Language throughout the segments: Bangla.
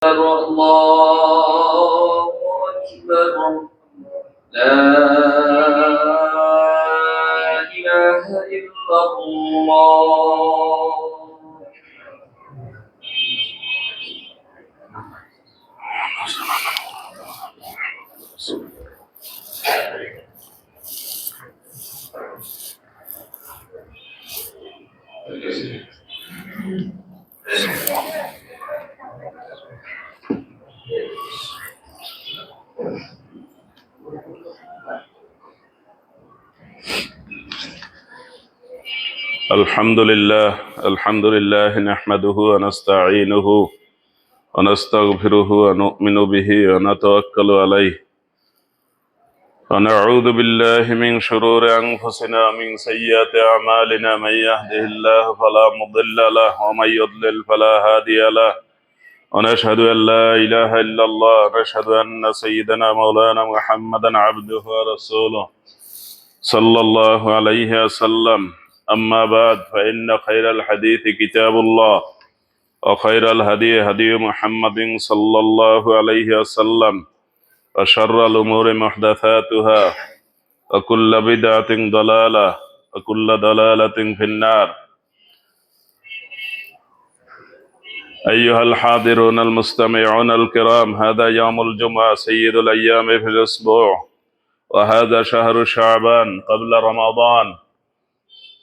الله أكبر. لا إله إلا الله. الحمد لله نحمده ونستعينه ونستغفره ونؤمن به ونتوكل عليه ونعوذ بالله من شرور أنفسنا ومن سيئات أعمالنا. من يهده الله فلا مضل له ومن يضلل فلا هادي له ونشهد أن لا إله إلا الله ونشهد أن سيدنا مولانا محمدا عبده ورسوله صلى الله عليه وسلم. أما بعد فإن خير الحديث كتاب الله وخير الهدي هدي محمد صلى الله عليه وسلم وشر الأمور محدثاتها وكل بدعة ضلالة وكل ضلالة في النار. أيها الحاضرون المستمعون الكرام، هذا يوم الجمعة سيد الأيام في الأسبوع، وهذا شهر شعبان قبل رمضان،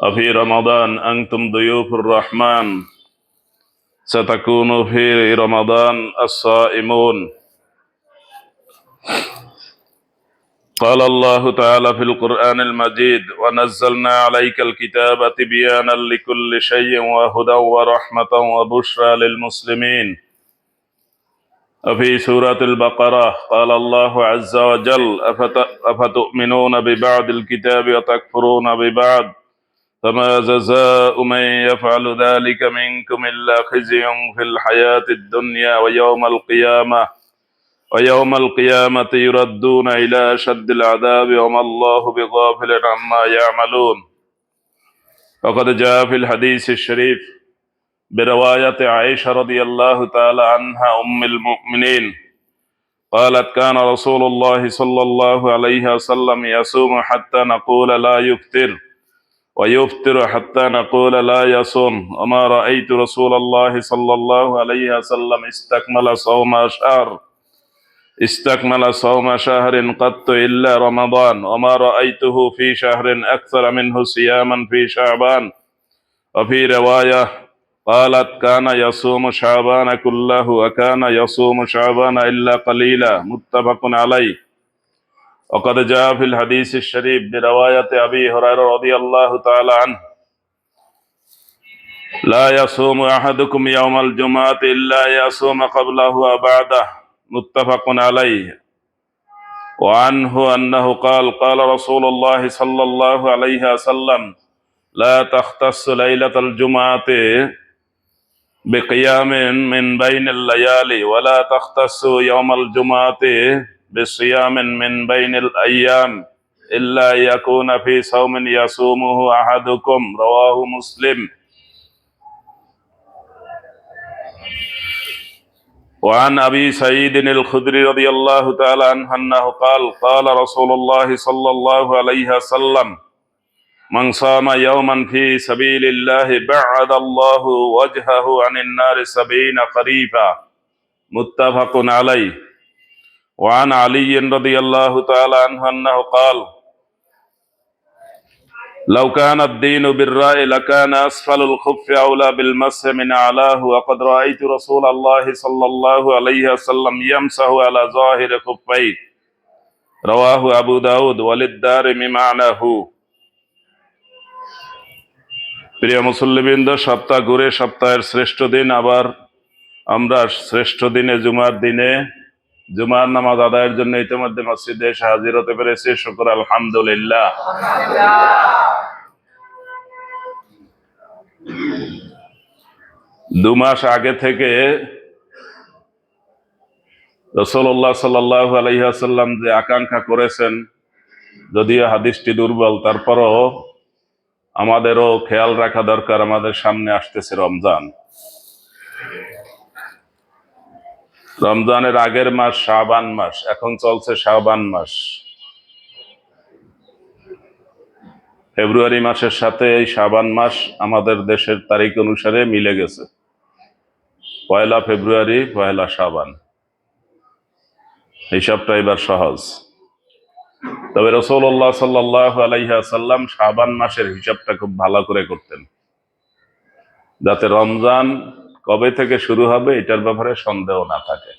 وفي رمضان أنتم ضيوف الرحمن، ستكون في رمضان الصائمون. قال الله تعالى في القرآن المجيد: ونزلنا عليك الكتاب تبيانا لكل شيء وهدى ورحمة وبشرى للمسلمين. وفي سورة البقرة قال الله عز وجل: أفتؤمنون ببعض الكتاب وتكفرون ببعض فما جزاء من يفعل ذلك منكم إلا خزي في الحياة الدنيا ويوم القيامة يردون إلى أشد العذاب وما الله بغافل عما يعملون. وقد جاء في الحديث الشريف برواية عائشة رضي الله تعالى عنها أم المؤمنين قالت: كان رسول الله صلى الله عليه وسلم يصوم حتى نقول لا يفطر ويفطر حتى نقول لا يصوم، وما رأيت رسول الله صلى الله عليه وسلم استكمل صوم شهر قط إلا رمضان، وما رأيته في شهر أكثر منه صياما في شعبان. وفي رواية قالت: كان يصوم شعبان كله وكان يصوم شعبان إلا قليلا، متفق عليه. وقد جاء في الحديث الشريف برواية أبي هريرة رضي الله تعالى عنه: لا يصوم أحدكم يوم الجمعة إلا يصوم قبله وبعده، متفق عليه. وعنه أنه قال: قال رسول الله صلى الله عليه وسلم: لا تختص ليلة الجمعة بقيام من بين الليالي، ولا تختص يوم الجمعة بصيام من بين الأيام، إلا يكون في صوم يصومه أحدكم، رواه مسلم. وعن أبي سعيد الخدري رضي الله تعالى عنه أنه قال: قال رسول الله صلى الله عليه وسلم: من صام يوما في سبيل الله بعد الله وجهه عن النار 70 خريفا، متفق عليه. وعن علي رضي الله تعالى عنه أنه قال: لو كان الدين بالرأي لكان أسفل الخف أولى بالمسح من أعلاه، وقد رأيت رسول الله صلى الله عليه وسلم يمسح على ظاهر خفيه، رواه أبو داود وللدارمي معناه। প্রিয় মুসল্লিবৃন্দ, সপ্তাহ ঘুরে সপ্তাহের শ্রেষ্ঠ দিন আবার আমরা শ্রেষ্ঠ দিনে জুমার দিনে জুমার নামাজ আদায়ের জন্য ইতিমধ্যে মসজিদে এসে হাজির হতে পেরেছি। শুকর আলহামদুলিল্লাহ। দু মাস আগে থেকে রাসূলুল্লাহ সাল্লাল্লাহু আলাইহি ওয়াসাল্লাম যে আকাঙ্ক্ষা করেছেন, যদিও হাদিসটি দুর্বল, তারপরও আমাদেরও খেয়াল রাখা দরকার। আমাদের সামনে আসতেছে রমজান। রমজানের আগের মাস শাবান মাস, এখন চলছে শাবান মাস। ফেব্রুয়ারি মাসের সাথে এই শাবান মাস আমাদের দেশের তারিখ অনুসারে মিলে গেছে। 1 ফেব্রুয়ারি 1 শাবান, হিসাবটা এবার সহজ। তবে রাসূলুল্লাহ সাল্লাল্লাহু আলাইহি ওয়াসাল্লাম শাবান মাসের হিসাবটা খুব ভালো করে করতেন, যাতে রমজান কবে থেকে শুরু হবে এটার ব্যাপারে সন্দেহ না থাকে।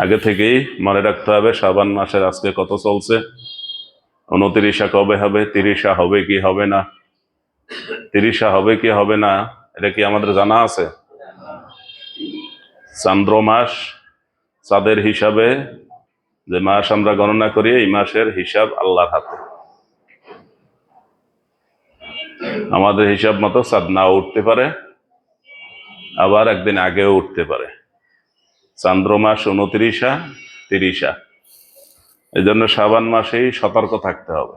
আগে থেকেই মনে রাখতে হবে শাবান মাসের আজকে কত চলছে, 29 কবে হবে, 30 হবে কি হবে না, 30 হবে কি হবে না, এটা কি আমাদের জানা আছে? চান্দ্র মাস, চাঁদের হিসাবে যে মাস আমরা গণনা করি, এই মাসের হিসাব আল্লাহর হাতে। আমাদের হিসাব মতো চাঁদ নাও উঠতে পারে, আবার একদিন আগেও উঠতে পারে। চান্দ্র মাস 29, 30। এই জন্য শাবান মাসেই সতর্ক থাকতে হবে।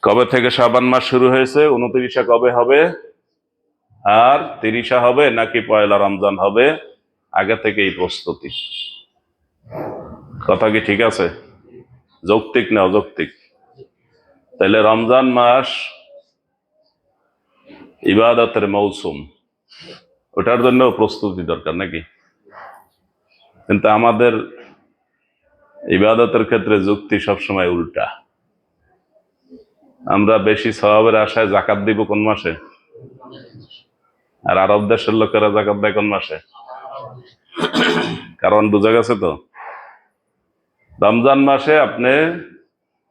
কবে থেকে শাবান মাস শুরু হয়েছে, 29 কবে হবে, আর 30 হবে নাকি 1 রমজান হবে, আগে থেকেই প্রস্তুতি। কথা কি ঠিক আছে? যৌক্তিক না অযৌক্তিক? তাহলে রমজান মাস ইবাদতের মৌসুম, ওটার জন্য প্রস্তুতি দরকার নাকি? কিন্তু আমাদের ইবাদতের ক্ষেত্রে যুক্তি সবসময় উল্টা। আমরা বেশি সওয়াবের আশায় যাকাত দিব কোন মাসে, আর আরব দেশের লোকেরা যাকাত দেয় কোন মাসে? কারণ বোঝা গেছে তো, রমজান মাসে আপনি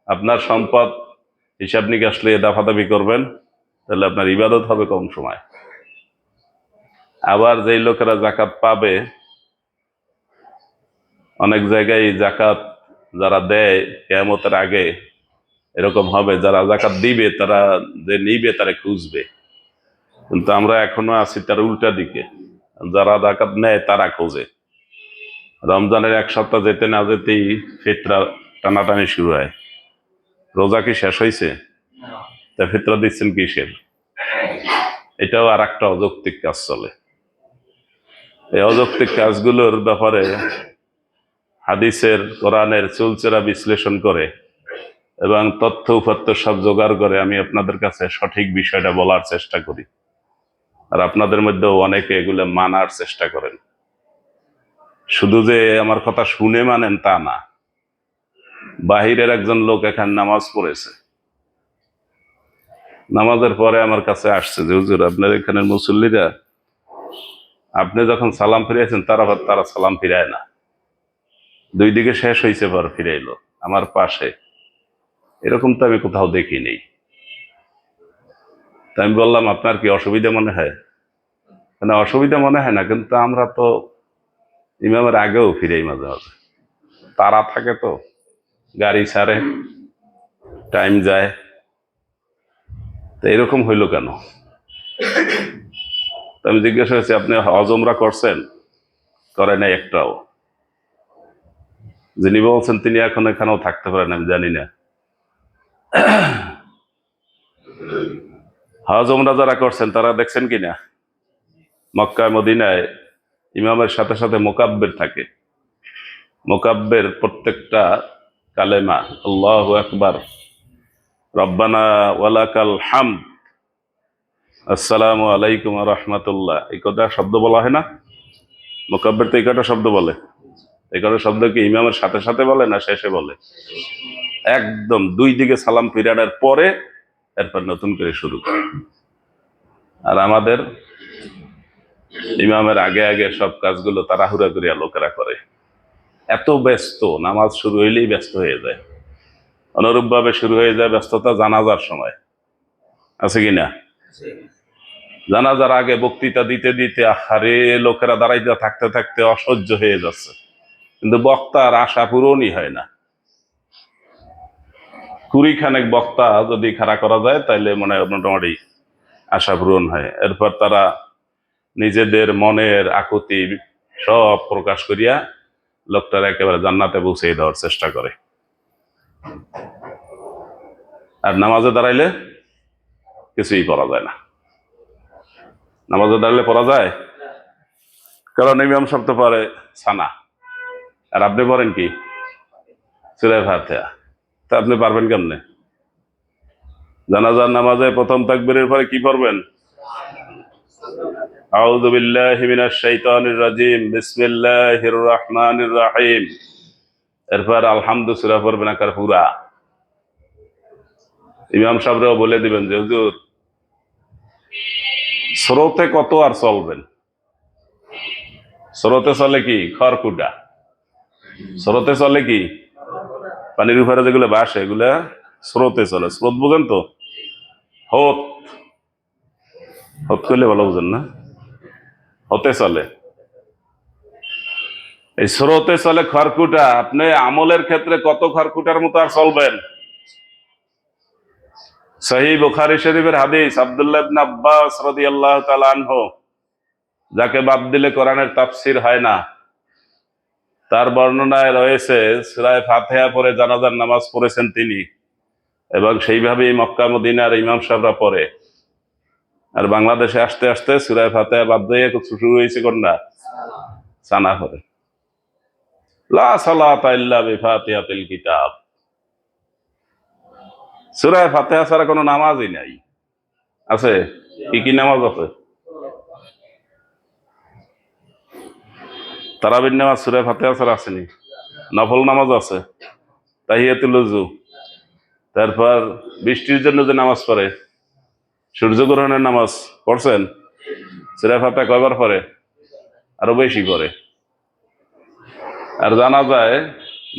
আপনার সম্পদ হিসাব নিকাশ নিয়ে দাফাদাফি করবেন, তাহলে আপনার ইবাদত হবে কম সময়। আবার যেই লোকেরা যাকাত পাবে, অনেক জায়গায় জাকাত যারা দেয় কিয়ামতের আগে এরকম হবে, যারা জাকাত দিবে তারা যে নিবে তারা খুঁজবে। কিন্তু আমরা এখনো আছি তার উল্টা দিকে, যারা জাকাত নেয় তারা খোঁজে। রমজানের 1 সপ্তাহ যেতে না যেতেই ফিতরা টানাটানি শুরু হয়। রোজা কি শেষ হয়েছে, তা ফিতরা দিচ্ছেন কিসের? এটাও আর একটা অযৌক্তিক কাজ চলে। এই অযৌক্তিক কাজগুলোর ব্যাপারে হাদিসের, কোরআনের চুলচেরা বিশ্লেষণ করে এবং তথ্য উপাত্ত সব জোগাড় করে আমি আপনাদের কাছে সঠিক বিষয়টা বলার চেষ্টা করি। আর আপনাদের মধ্যেও অনেকে এগুলো মানার চেষ্টা করেন। শুধু যে আমার কথা শুনে মানেন তা না। বাহিরের একজন লোক এখানে নামাজ পড়েছে, নামাজের পরে আমার কাছে আসছে যে হুজুর, আপনার এখানের মুসল্লিরা আপনি যখন সালাম ফিরিয়েছেন তারা সালাম ফিরায় না, 2 দিকে শেষ হয়েছে পর ফিরাইলো আমার পাশে, এরকম তো আমি কোথাও দেখি নেই। তা আমি বললাম, আপনার কি অসুবিধা মনে হয়? মানে অসুবিধা মনে হয় না, কিন্তু আমরা তো ইমামের আগেও ফিরাই মাঝে মাঝে, তারা থাকে তো, গাড়ি ছাড়ে, টাইম যায়, তো এরকম হইলো কেন? তো আমি জিজ্ঞাসা করছি, আপনি হজ উমরা করছেন? করে নাই একটাও। যিনি বলছেন তিনি এখন এখানেও থাকতে পারেন, আমি জানি না। হজ উমরা যারা করছেন তারা দেখছেন কিনা, মক্কা মদিনায় ইমামের সাথে সাথে মুকাব্বির থাকে। মুকাব্বির প্রত্যেকটা কালেমা, আল্লাহু আকবার, রব্বানা ওয়ালাকাল হামদ, আসসালামু আলাইকুম ওয়া রাহমাতুল্লাহ, এই কটা শব্দ বলা হয় না? মুকাব্বির তো এই কটা শব্দ বলে। এই কটা শব্দ কি ইমামের সাথে সাথে বলে না শেষে বলে? একদম 2 দিকে সালাম ফিরানোর পরে এরপর নতুন করে শুরু করে। আর আমাদের ইমামের আগে আগে সব কাজগুলো তাড়াহুড়া করিয়া লোকেরা করে, এত ব্যস্ত, নামাজ শুরু হইলেই ব্যস্ত হয়ে যায়। অনুরূপ ভাবে শুরু হয়ে যায় ব্যস্ততা জানাজার সময়, আছে কিনা? জানাজার আগে বক্তৃতা দিতে দিতে আহারে লোকেরা দাঁড়াইতে থাকতে থাকতে অসহ্য হয়ে যাচ্ছে, কিন্তু বক্তার আশা পূরণই হয় না। 20 খানেক বক্তা যদি খাড়া করা যায় তাহলে মনে হয় মোটামুটি আশা পূরণ হয়। এরপর তারা নিজেদের মনের আকুতি সব প্রকাশ করিয়া লোকটার একেবারে জান্নাতে পৌঁছে দেওয়ার চেষ্টা করে। আর নামাজে দাঁড়াইলে কিছুই করা যায় না। নামাজে দাঁড়ালে পড়া যায়? কারণ ইমাম সাহেব তো পড়ে সানা, আর আপনি পড়েন কি সূরা ফাতিহা। তা আপনি পারবেন কেমনে? জানাজার নামাজে প্রথম তাকবীরের পরে কি পড়বেন? আউযু বিল্লাহি মিনাশ শাইতানির রাজিম, বিসমিল্লাহির রহমানির রহিম। এরপর আলহামদু সূরা পড়বেন একার পুরা। ইমাম সাহেবরাও বলে দিবেন যে হুজুর স্রোতে কত আর চলবেন? স্রোতে চলে কি খড়কুটা, স্রোতে চলে কি পানির উপরে যেগুলো ভাসে এগুলা স্রোতে চলে। স্রোত বুঝেন তো? হত, হত করলে ভালো বুঝেন না? হতে চলে, এই স্রোতে চলে খড়কুটা। আপনি আমলের ক্ষেত্রে কত খড়কুটার মতো আর চলবেন? সহিহ বুখারী শরীফের হাদিস, আব্দুল্লাহ ইবনে আব্বাস রাদিয়াল্লাহু তাআলা আনহু, যাকে বাদ দিলে কোরআনের তাফসীর হয় না, তার বর্ণনায় রয়েছে সূরা ফাতিহা পড়ে জানাজার নামাজ পড়েছেন তিনি, এবং সেইভাবেই মক্কা মদিনার ইমাম সাহেবরা পড়ে। আর বাংলাদেশে আসতে আসতে সূরা ফাতিহা বাদ দিয়ে শুরু হয়েছে কোনটা? সানা পড়ে। লা সালাতা ইল্লা বিফাতিহাতিল কিতাব। সূরা ফাতিহা ছাড়া কোনো নামাজই নাই। আছে? কি কি নামাজ আছে? তারাবির নামাজ সূরা ফাতিহা ছাড়া আসেনি। নফল নামাজ আছে, তাহিয়াতুল ওযু। তারপর বৃষ্টির জন্য যে নামাজ পড়ে, সূর্যগ্রহণের নামাজ পড়ছেন? সূরা ফাতিহা কয়বার পড়ে? আরো বেশি করে। আর জানা যায়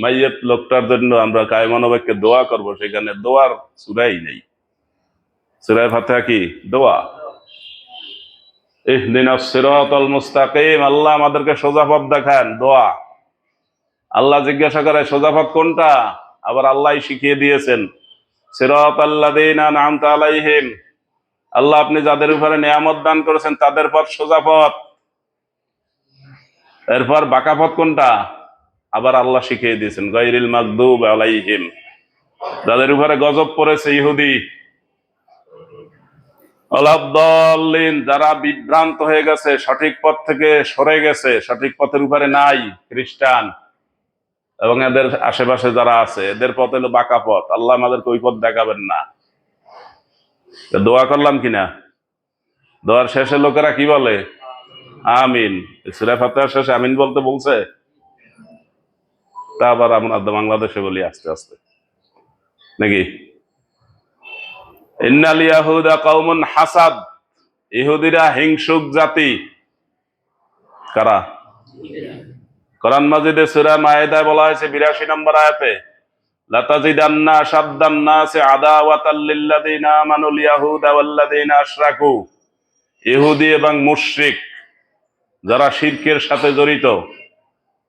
মাইয়াত লোকটার জন্য আমরা কায়মানবাক্যে দোয়া করব, সেখানে দোয়ার সূরাই নেই। সূরা ফাতিহা কি দোয়া? ইহদিনাস সিরাতাল মুস্তাকিম, আল্লাহ আমাদেরকে সোজা পথ দেখান, দোয়া। আল্লাহ জিজ্ঞাসা করে সোজা পথ কোনটা? আবার আল্লাহই শিখিয়ে দিয়েছেন, সিরাতাল্লাযীনা আন'আমতা আলাইহিম, আল্লাহ আপনি যাদের উপরে নিয়ামত দান করেছেন তাদের পথ সোজা পথ। এরপর বাঁকা পথ কোনটা? আবার আল্লাহ শিখিয়ে দিয়েছেন, গায়রিল মাগদুবি আলাইহিম, যাদের উপরে গজব পড়েছে, ইহুদি। ওয়ালাদ-দাল্লিন, যারা বিভ্রান্ত হয়ে গেছে, সঠিক পথ থেকে সরে গেছে, সঠিক পথের উপরে নাই, খ্রিস্টান এবং এদের আশেপাশে যারা আছে, এদের পথ হলো বাঁকা পথ। আল্লাহ আমাদেরকে ওই পথ দেখাবেন না। তো দোয়া করলাম কিনা? দোয়ার শেষে লোকেরা কি বলে? আমিন। সূরা ফাতিহার শেষে আমিন বলতে বলছে? তা আবার আমরা বাংলাদেশে বলি আস্তে আস্তে, নাকি? ইন্নাল ইয়াহুদা কওমুন হাসাদ, ইহুদিরা হিংসুক জাতি। কারা? কোরআন মাজিদে সূরা মায়েদায় বলা হয়েছে ৮২ নম্বর আয়াতে, লাতাজিদান্না আশাদ্দান নাসি আদাওয়াতাল লিল্লাযিনা আমানুল ইয়াহুদা ওয়াল্লাযিনা আশরাকু, ইহুদি এবং মুশরিক যারা শিরকের সাথে জড়িত,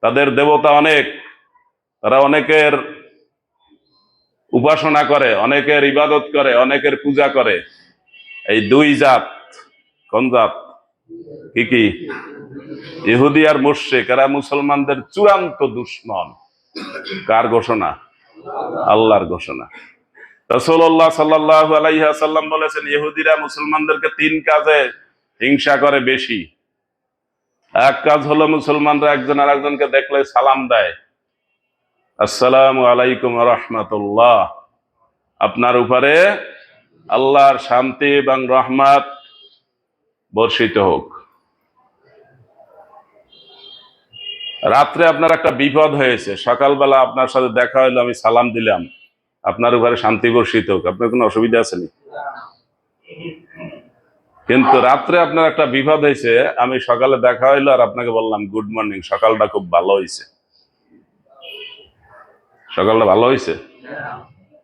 তাদের দেবতা অনেক, তারা অনেকের উপাসনা করে, অনেকের ইবাদত করে, অনেকের পূজা করে। এই দুই জাত, কোন জাত? কি কি? ইহুদি আর মুশরিক, এরা মুসলমানদের চূড়ান্ত দুশমন। কার ঘোষণা? আল্লাহর ঘোষণা। রাসূলুল্লাহ সাল্লাল্লাহু আলাইহি ওয়াসাল্লাম বলেছেন, ইহুদিরা মুসলমানদেরকে তিন কাজে হিংসা করে বেশি। এক কাজ হলো মুসলমানরা একজন আরেকজনকে দেখলে সালাম দেয়, আসসালামু আলাইকুম ওয়া রাহমাতুল্লাহ, আপনার উপরে আল্লাহর শান্তি এবং রহমত বর্ষিত হোক। রাত্রে আপনার একটা বিপদ হয়েছে, সকালবেলা আপনার সাথে দেখা হইলো, আমি সালাম দিলাম, আপনার উপরে শান্তি বর্ষিত হোক, আপনার কোনো অসুবিধা আছে নি? কিন্তু রাত্রে আপনার একটা বিপদ হয়েছে, আমি সকালে দেখা হইলো আর আপনাকে বললাম গুড মর্নিং, সকালটা খুব ভালো হয়েছে, সকালটা ভালো হয়েছে।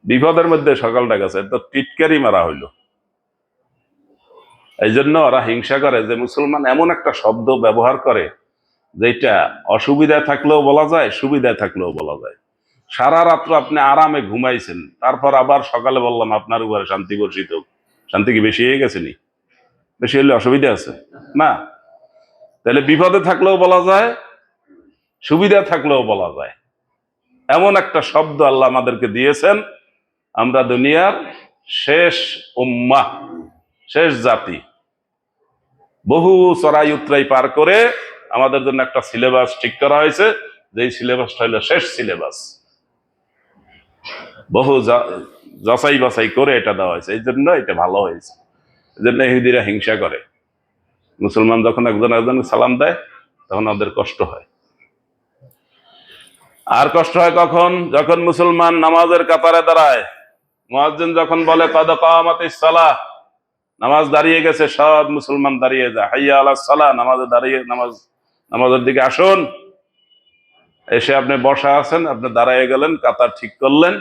বিপদের মধ্যে সকালটা গেছে, তো টিটকারি মারা হইলো। এই জন্য ওরা হিংসা করে যে মুসলমান এমন একটা শব্দ ব্যবহার করে যেটা অসুবিধায় থাকলেও বলা যায়, সুবিধায় থাকলেও বলা যায়। সারা রাত্র আপনি আরামে ঘুমাইছেন, তারপর আবার সকালে বললাম আপনার উপরে শান্তি বর্ষিত হোক, শান্তি কি বেশি হয়ে গেছে নি? বেশি হলে অসুবিধা আছে না? তাহলে বিপদে থাকলেও বলা যায়, সুবিধা থাকলেও বলা যায়। এমন একটা শব্দ আল্লাহ আমাদেরকে দিয়েছেন, আমরা দুনিয়ার শেষ উম্মাহ, শেষ জাতি। বহু চড়াই উতরাই পার করে আমাদের জন্য একটা সিলেবাস ঠিক করা হয়েছে, যেই সিলেবাসটা হলো শেষ সিলেবাস। বহু যাচাই বাছাই করে এটা দেওয়া হয়েছে, এই জন্য এটা ভালো হয়েছে। এই জন্য ইহুদিরা হিংসা করে। মুসলমান যখন একজন একজনকে সালাম দেয় তখন ওদের কষ্ট হয়। আর কষ্ট হয় কখন? যখন মুসলমান নামাজের কাতারে দাঁড়ায়, মুয়াজ্জিন যখন বলে কদ কামাতিস সালাহ, নামাজ দাঁড়িয়ে গেছে, সব মুসলমান দাঁড়িয়ে যায়, হাইয়া আলাস সালাহ, নামাজে দাঁড়িয়ে নামাজের দিকে আসুন। এসে আপনি বসা আছেন, আপনি দাঁড়িয়ে গেলেন, কাতার ঠিক করলেন,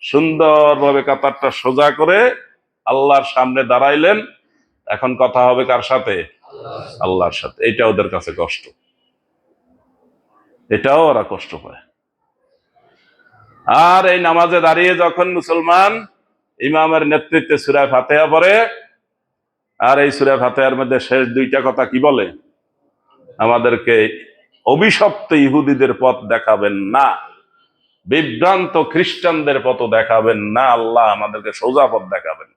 সুন্দরভাবে কাতারটা সোজা করে আল্লাহর সামনে দাঁড়াইলেন। এখন কথা হবে কার সাথে? আল্লাহর সাথে। এটা ওদের কাছে কষ্ট, এটাও ওরা কষ্ট পায়। আর এই নামাজে দাঁড়িয়ে যখন মুসলমান ইমামের নেতৃত্বে সূরা ফাতিহা পড়ে, আর এই সূরা ফাতিহার মধ্যে শেষ দুইটা কথা কি বলে? আমাদেরকে অভিশপ্ত ইহুদিদের পথ দেখাবেন না, বিভ্রান্ত খ্রিস্টানদের পথ দেখাবেন না, আল্লাহ আমাদেরকে সোজা পথ দেখাবেন।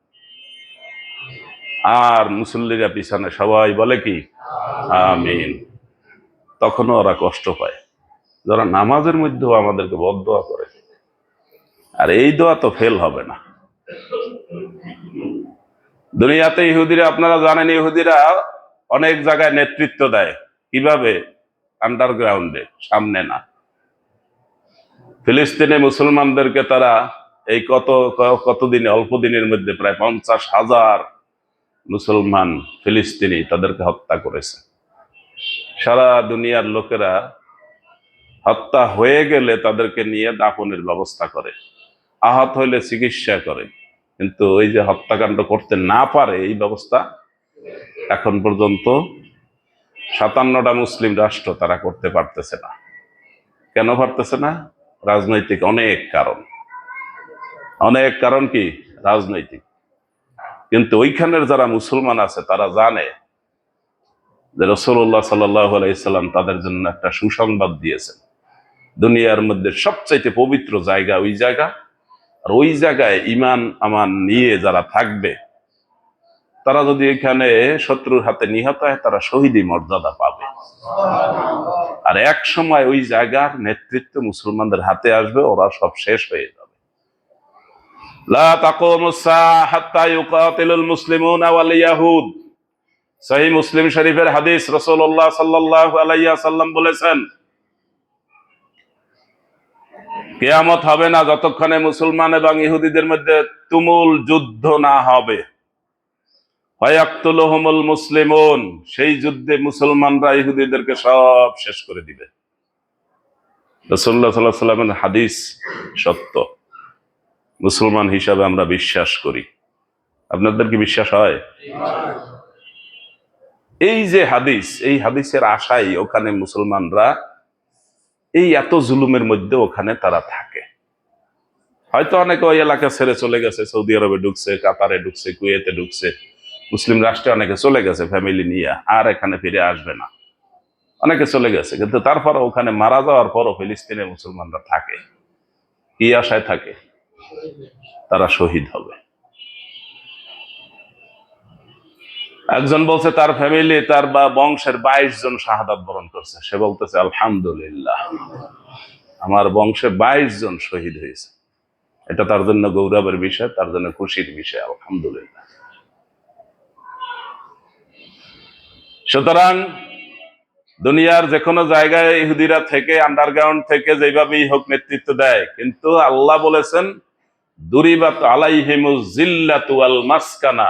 আর মুসল্লিরা পিছনে সবাই বলে কি? আমিন। তখনও ওরা কষ্ট পায়, যারা নামাজের মধ্যেও আমাদেরকে বদদোয়া করে। আর এই দোয়া তো ফেল হবে না। দুনিয়াতে ইহুদিরা, আপনারা জানেন, ইহুদিরা অনেক জায়গায় নেতৃত্ব দেয়। কিভাবে? আন্ডারগ্রাউন্ডে, সামনে না। ফিলিস্তিনে মুসলমানদেরকে তারা এই কতদিনে, অল্প দিনের মধ্যে প্রায় 50,000 মুসলমান ফিলিস্তিনি তাদেরকে হত্যা করেছে। সারা দুনিয়ার লোকেরা হত্যা হয়ে গেলে তাদেরকে নিয়ে দাফনের ব্যবস্থা করে, আহত হইলে চিকিৎসা করে, কিন্তু ওই যে হত্যাকাণ্ড করতে না পারে এই ব্যবস্থা এখন পর্যন্ত 57টা মুসলিম রাষ্ট্র তারা করতে পারতেছে না। কেন পারতেছে না? রাজনৈতিক অনেক কারণ। অনেক কারণ কি? রাজনৈতিক। কিন্তু ওইখানের যারা মুসলমান আছে তারা জানে যে রাসূলুল্লাহ সাল্লাল্লাহু আলাইহি সাল্লাম তাদের জন্য একটা সুসংবাদ দিয়েছেন। দুনিয়ার মধ্যে সবচাইতে পবিত্র জায়গা ওই জায়গা, আর ওই জায়গায় ঈমান আমান নিয়ে যারা থাকবে তারা যদি এখানে শত্রুর হাতে নিহত হয় তারা শহীদি মর্যাদা পাবে। আর এক সময় ওই জায়গার নেতৃত্ব মুসলমানদের হাতে আসবে, ওরা সব শেষ হয়ে যাবে। লা তাকুমুস সাআহ হাত্তা ইউকাতিলুল মুসলিমুনা ওয়াল ইয়াহুদ। সহিহ মুসলিম শরীফের হাদিস, রাসূলুল্লাহ সাল্লাল্লাহু আলাইহি ওয়াসাল্লাম বলেছেন, কিয়ামত হবে না যতক্ষণে মুসলমান এবং ইহুদিদের মধ্যে তুমুল যুদ্ধ না হবে। ওয়ায়াকতুলুহুমুল মুসলিমুন, সেই যুদ্ধে মুসলমানরা ইহুদিদেরকে সব শেষ করে দিবে। রাসূলুল্লাহ সাল্লাল্লাহু আলাইহি ওয়াসাল্লামের হাদিস সত্য, মুসলমান হিসাবে আমরা বিশ্বাস করি। আপনাদের কি বিশ্বাস হয়? এই যে হাদিস, এই হাদিসের আশায় ওখানে মুসলমানরা এই এত জুলুমের মধ্যে ওখানে তারা থাকে। হয়তো অনেকে ওই এলাকা ছেড়ে চলে গেছে, সৌদি আরবে ঢুকছে, কাতারে ঢুকছে, কুয়েতে ঢুকছে, মুসলিম রাষ্ট্রে অনেকে চলে গেছে ফ্যামিলি নিয়ে, আর এখানে ফিরে আসবে না, অনেকে চলে গেছে। কিন্তু তারপর ওখানে মারা যাওয়ার পরও ফিলিস্তিনের মুসলমানরা থাকে। কি আশায় থাকে? তারা শহীদ হবে। একজন বলছে তার ফ্যামিলি, তার বা বংশের 22 জন শাহাদাত বরণ করছে। সে বলতেছে আলহামদুলিল্লাহ, আমার বংশে 22 জন শহীদ হয়েছে। এটা তার জন্য গৌরবের বিষয়, তার জন্য খুশির বিষয়, আলহামদুলিল্লাহ। সুতরাং দুনিয়ার যে কোনো জায়গায় ইহুদিরা থেকে, আন্ডারগ্রাউন্ড থেকে যেভাবেই হোক নেতৃত্ব দেয়, কিন্তু আল্লাহ বলেছেন দুরিবাত আলাইহিমুজ জিল্লাতু ওয়াল মাসকানা,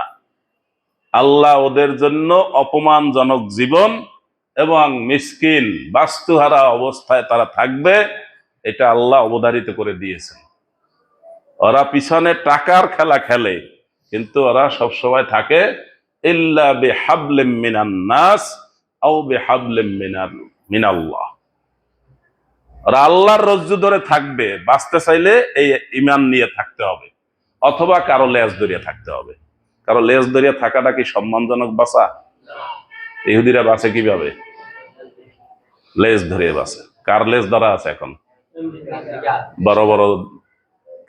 আল্লাহ ওদের জন্য অপমানজনক জীবন এবং মিসকিন, বাস্তুহারা অবস্থায় তারা থাকবে, এটা আল্লাহ অবধারিত করে দিয়েছেন। ওরা পিছনে টাকার খেলা খেলে, কিন্তু ওরা সবসময় থাকে ইল্লা বিহাবলিম মিনান নাস আও বিহাবলিম মিনাল্লাহ। ওরা আল্লাহর রজ্জু ধরে থাকবে, বাঁচতে চাইলে এই ঈমান নিয়ে থাকতে হবে, অথবা কারো লেজ ধরিয়ে থাকতে হবে। কারো লেজ ধরিয়ে থাকাটা কি সম্মানজনক বাঁচা? ইহুদিরা বাঁচে কিভাবে? লেজ ধরিয়ে বাঁচে। কার লেজ ধরা আছে এখন? বড় বড়